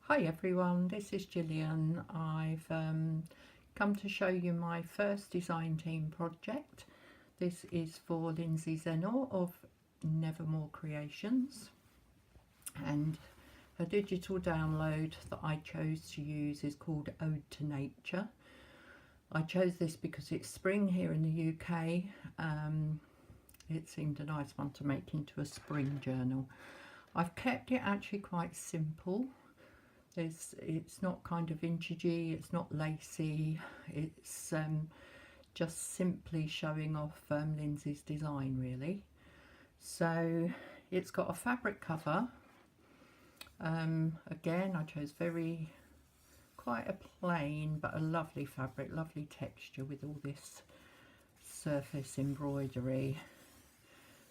Hi everyone, this is Gillian. I've come to show you my first design team project. This is for Lindsay Zenor of Nevermore Creations, and a digital download that I chose to use is called Ode to Nature. I chose this because it's spring here in the UK. It seemed a nice one to make into a spring journal. I've kept it actually quite simple. It's not kind of vintagey, it's not lacy, it's just simply showing off Lindsay's design really. So it's got a fabric cover. Again, I chose quite a plain but a lovely fabric, lovely texture with all this surface embroidery,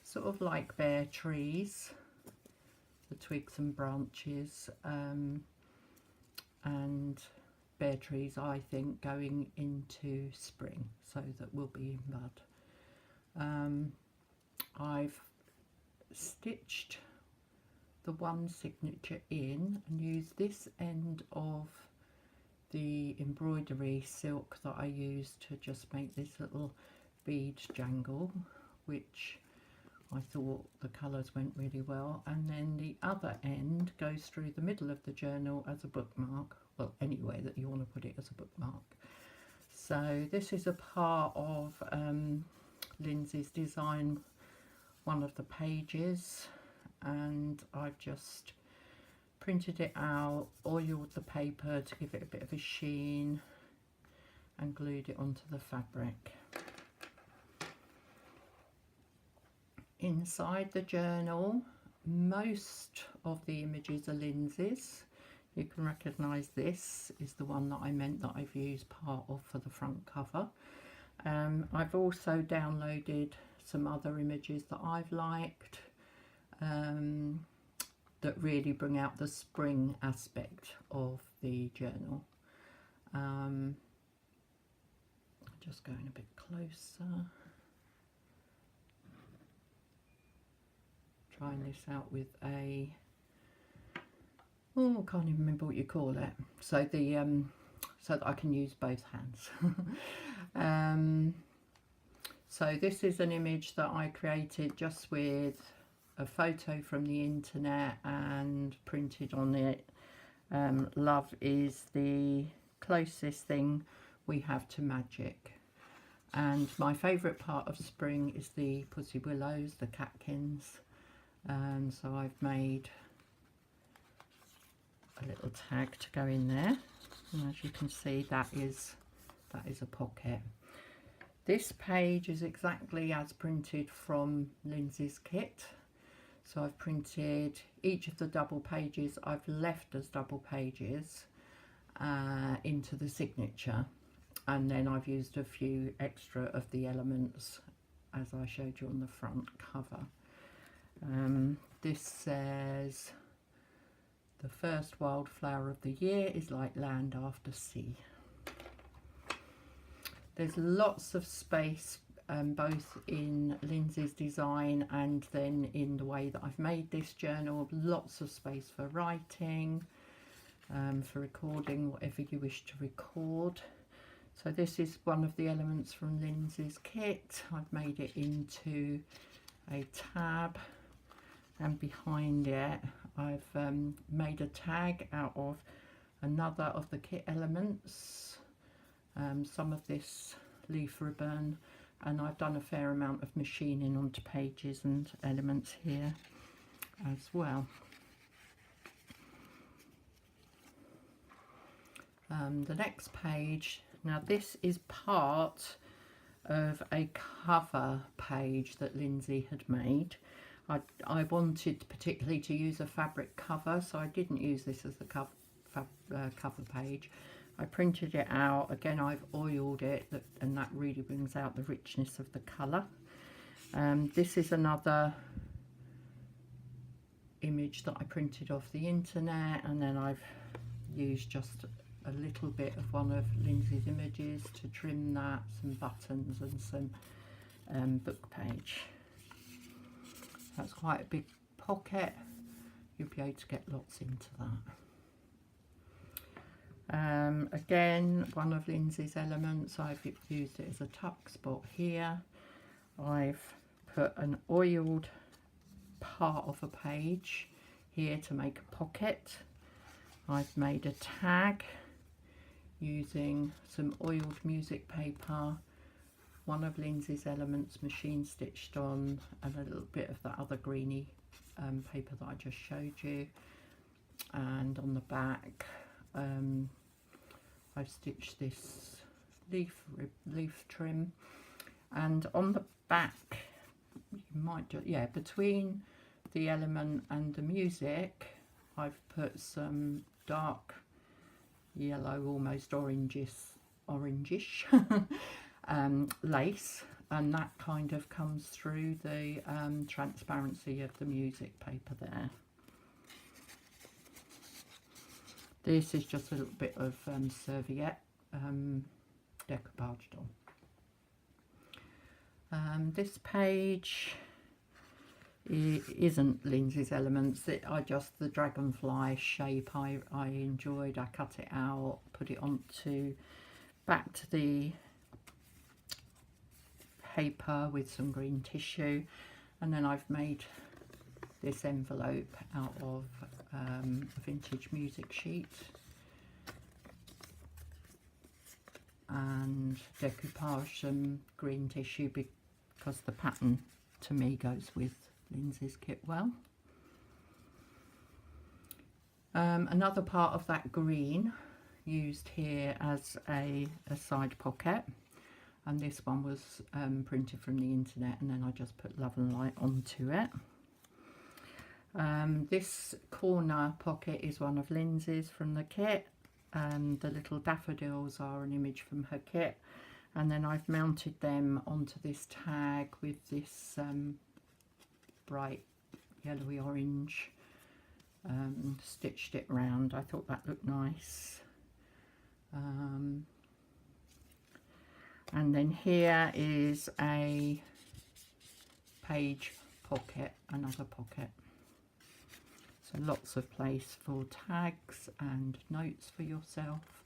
sort of like bare trees, the twigs and branches. And bare trees, I think, going into spring, so that will be in bud. I've stitched the one signature in and used this end of the embroidery silk that I used to just make this little bead jangle, which I thought the colours went really well, and then the other end goes through the middle of the journal as a bookmark, well, anywhere that you want to put it as a bookmark. So this is a part of Lindsay's design, one of the pages, and I've just printed it out, oiled the paper to give it a bit of a sheen, and glued it onto the fabric. Inside the journal, most of the images are Lindsay's. You can recognise this is the one that I meant that I've used part of for the front cover. I've also downloaded some other images that I've liked that really bring out the spring aspect of the journal. Just going a bit closer. Trying this out with a, I can't even remember what you call it. So the so that I can use both hands. So this is an image that I created just with a photo from the internet and printed on it. Love is the closest thing we have to magic. And my favourite part of spring is the pussy willows, the catkins. And so I've made a little tag to go in there, and as you can see, that is a pocket. This page is exactly as printed from Lindsay's kit, so I've printed each of the double pages I've left as double pages into the signature, and then I've used a few extra of the elements as I showed you on the front cover. This says, the first wildflower of the year is like land after sea. There's lots of space both in Lindsay's design and then in the way that I've made this journal. Lots of space for writing, for recording whatever you wish to record. So this is one of the elements from Lindsay's kit. I've made it into a tab, and behind it I've made a tag out of another of the kit elements, some of this leaf ribbon, and I've done a fair amount of machining onto pages and elements here as well. The next page, now this is part of a cover page that Lindsay had made. I wanted particularly to use a fabric cover, so I didn't use this as the cover page. I printed it out. Again, I've oiled it, and that really brings out the richness of the colour. This is another image that I printed off the internet, and then I've used just a little bit of one of Lindsay's images to trim that, some buttons and some book page. That's quite a big pocket. You'll be able to get lots into that. Again, one of Lindsay's Elements. I've used it as a tuck spot here. I've put an oiled part of a page here to make a pocket. I've made a tag using some oiled music paper, one of Lindsay's Elements machine stitched on, and a little bit of that other greeny paper that I just showed you. And on the back I've stitched this leaf trim, and on the back you might just, yeah, between the element and the music I've put some dark yellow, almost orangish lace, and that kind of comes through the transparency of the music paper there. This is just a little bit of serviette decoupaged on. This page isn't Lindsay's Elements. The dragonfly shape I enjoyed. I cut it out, put it back to the paper with some green tissue, and then I've made this envelope out of a vintage music sheet and decoupage some green tissue because the pattern to me goes with Lindsay's kit well. Another part of that green used here as a side pocket, and this one was printed from the internet, and then I just put Love and Light onto it. This corner pocket is one of Lindsay's from the kit, and the little daffodils are an image from her kit, and then I've mounted them onto this tag with this bright yellowy orange, stitched it round. I thought that looked nice. And then here is a page pocket, another pocket. So lots of place for tags and notes for yourself.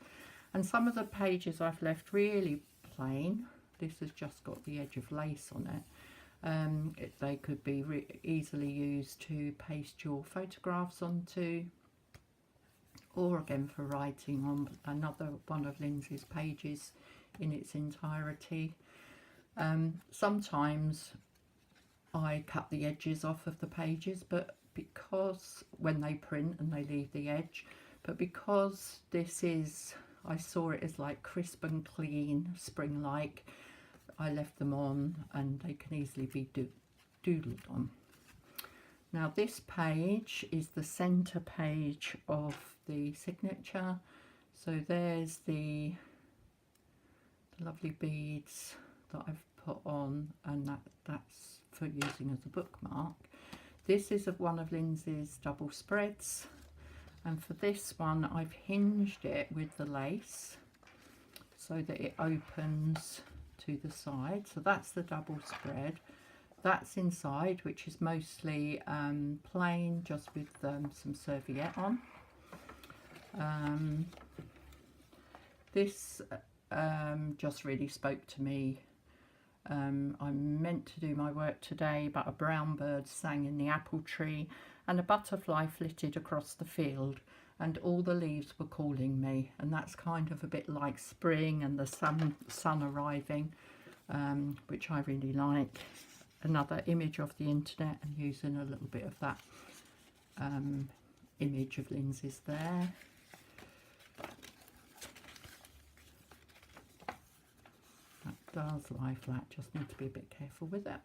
And some of the pages I've left really plain. This has just got the edge of lace on it. They could be easily used to paste your photographs onto, or again for writing on another one of Lindsay's pages in its entirety. Sometimes I cut the edges off of the pages, but because when they print and they leave the edge, but because this is, I saw it as like crisp and clean, spring-like, I left them on, and they can easily be doodled on. Now this page is the center page of the signature, so there's the lovely beads that I've put on, and that's for using as a bookmark. This is one of Lindsay's double spreads, and for this one I've hinged it with the lace so that it opens to the side. So that's the double spread. That's inside, which is mostly plain, just with some serviette on. This just really spoke to me. I meant to do my work today, but a brown bird sang in the apple tree and a butterfly flitted across the field, and all the leaves were calling me, and that's kind of a bit like spring and the sun arriving, which I really like. Another image of the internet, and using a little bit of that image of Lindsay's there. Does lie flat, just need to be a bit careful with it.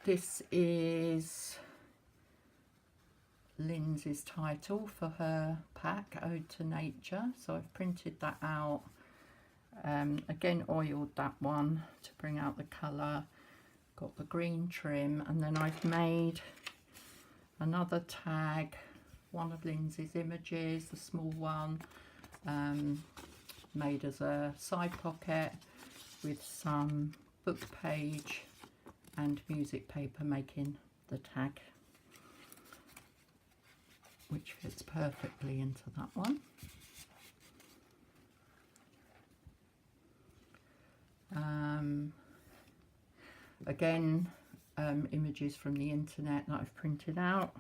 This is Lindsay's title for her pack, Ode to Nature, so I've printed that out. Again, oiled that one to bring out the colour, got the green trim, and then I've made another tag, one of Lindsay's images, the small one, made as a side pocket with some book page and music paper making the tag. which fits perfectly into that one. Again, images from the internet that I've printed out.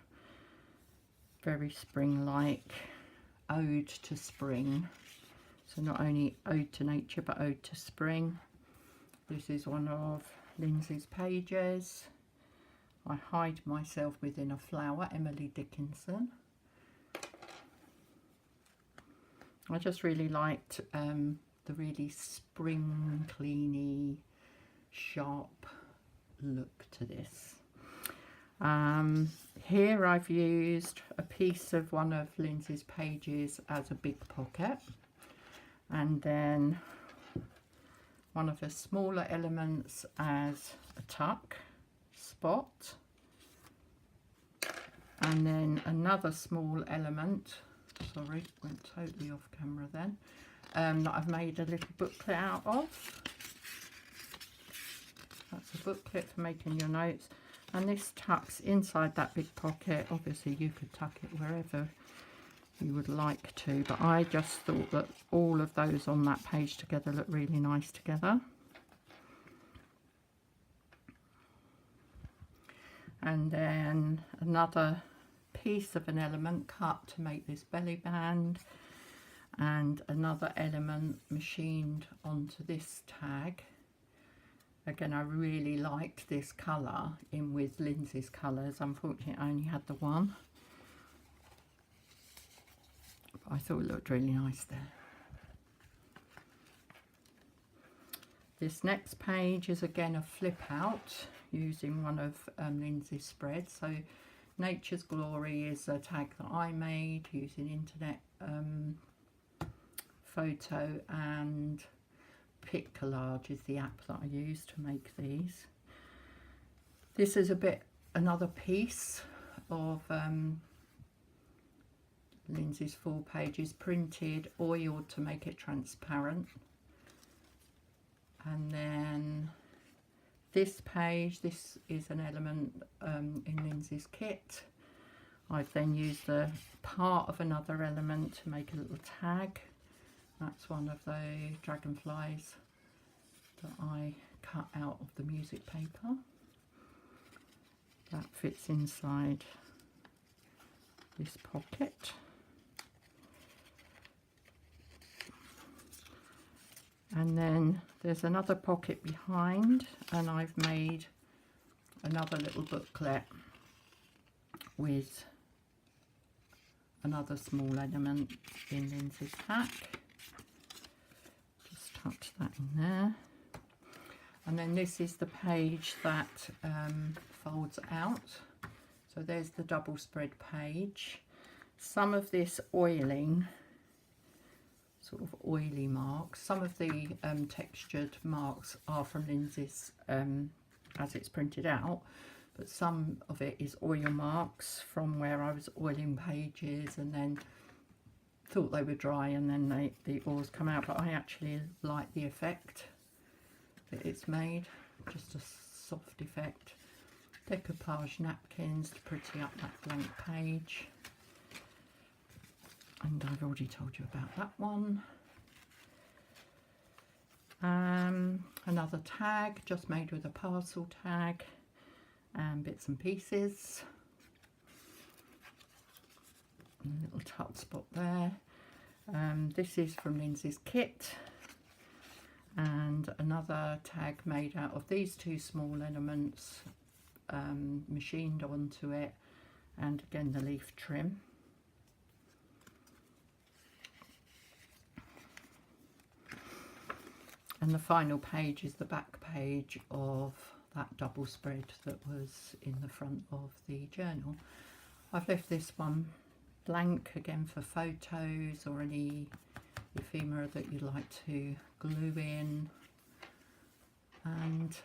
Very spring-like, ode to spring. So not only ode to nature, but ode to spring. This is one of Lindsay's pages. I hide myself within a flower, Emily Dickinson. I just really liked the really spring cleany, sharp look to this. Here I've used a piece of one of Lindsay's pages as a big pocket, and then one of the smaller elements as a tuck spot, and then another small element, sorry, went totally off camera then, that I've made a little booklet out of. That's a booklet for making your notes, and this tucks inside that big pocket. Obviously you could tuck it wherever you would like to, but I just thought that all of those on that page together look really nice together. And then another piece of an element cut to make this belly band, and another element machined onto this tag. Again, I really liked this colour in with Lindsay's colours. Unfortunately, I only had the one. But I thought it looked really nice there. This next page is again a flip out using one of Lindsay's spreads. So Nature's Glory is a tag that I made using internet photo, and PicCollage is the app that I use to make these. This is another piece of Lindsay's 4 pages, printed, oiled to make it transparent. And then this page, this is an element in Lindsay's kit. I've then used a part of another element to make a little tag. That's one of the dragonflies that I cut out of the music paper. That fits inside this pocket. And then there's another pocket behind, and I've made another little booklet with another small element in Lindsay's pack. Just tucked that in there. And then this is the page that folds out. So there's the double spread page. Some of this oiling, sort of oily marks, some of the textured marks are from Lindsay's as it's printed out, but some of it is oil marks from where I was oiling pages and then thought they were dry and then the oils come out. But I actually like the effect that it's made, just a soft effect. Decoupage napkins to pretty up that blank page, and I've already told you about that one. Another tag just made with a parcel tag and bits and pieces. A little tuck spot there. This is from Lindsay's kit, and another tag made out of these 2 small elements, machined onto it, and again the leaf trim. And the final page is the back page of that double spread that was in the front of the journal. I've left this one blank again for photos or any ephemera that you'd like to glue in, and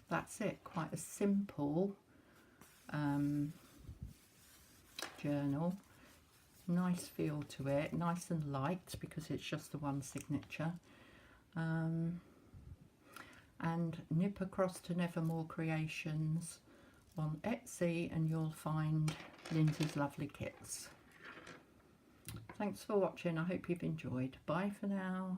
that's it. Quite a simple journal. Nice feel to it, nice and light because it's just the one signature. And nip across to Nevermore Creations on Etsy and you'll find Lindsay's lovely kits. Thanks for watching. I hope you've enjoyed. Bye for now.